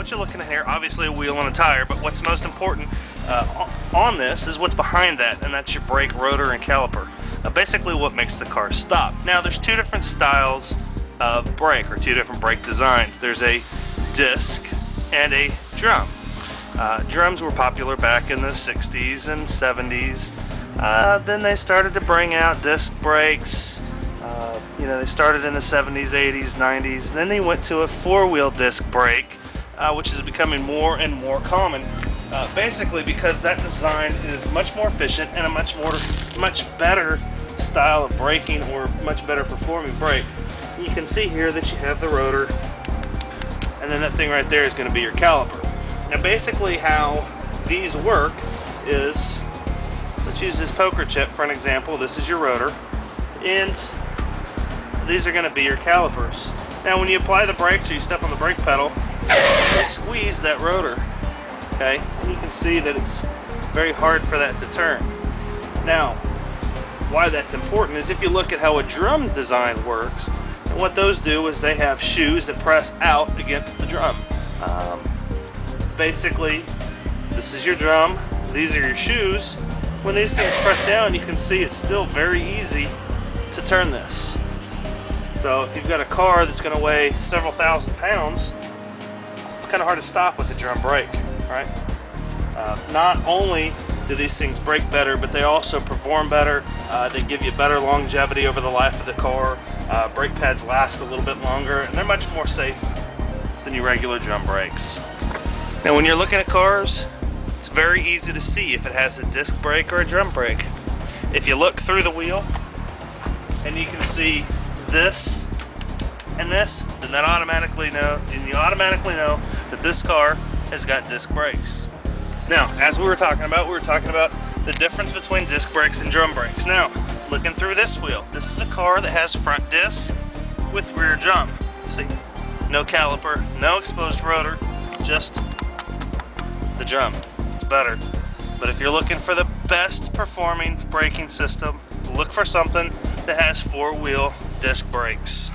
what you're looking at here, obviously a wheel and a tire, but what's most important on this is what's behind that, and that's your brake, rotor, and caliper. Basically what makes the car stop. Now there's two different styles of brake, or two different brake designs. There's a disc and a drum. Drums were popular back in the 60s and 70s. Then they started to bring out disc brakes. They started in the 70s, 80s, 90s. Then they went to a four-wheel disc brake, which is becoming more and more common. Basically because that design is much more efficient and a much better style of braking, or much better performing brake. You can see here that you have the rotor, and then that thing right there is going to be your caliper. Now basically how these work is, let's use this poker chip for an example. This is your rotor, and these are going to be your calipers. Now when you apply the brakes or you step on the brake pedal, you squeeze that rotor, okay? And you can see that it's very hard for that to turn. Now, why that's important is if you look at how a drum design works, and what those do is they have shoes that press out against the drum. Basically, this is your drum, these are your shoes. When these things press down, you can see it's still very easy to turn this. So if you've got a car that's going to weigh several thousand pounds, it's kind of hard to stop with a drum brake, right? Not only do these things brake better, but they also perform better. They give you better longevity over the life of the car. Brake pads last a little bit longer, and they're much more safe than your regular drum brakes. Now when you're looking at cars, it's very easy to see if it has a disc brake or a drum brake. If you look through the wheel and you can see this and this, then you automatically know that this car has got disc brakes. Now, as we were talking about the difference between disc brakes and drum brakes. Now, looking through this wheel, this is a car that has front disc with rear drum. See, no caliper, no exposed rotor, just the drum. It's better. But if you're looking for the best performing braking system, look for something that has four-wheel disc brakes.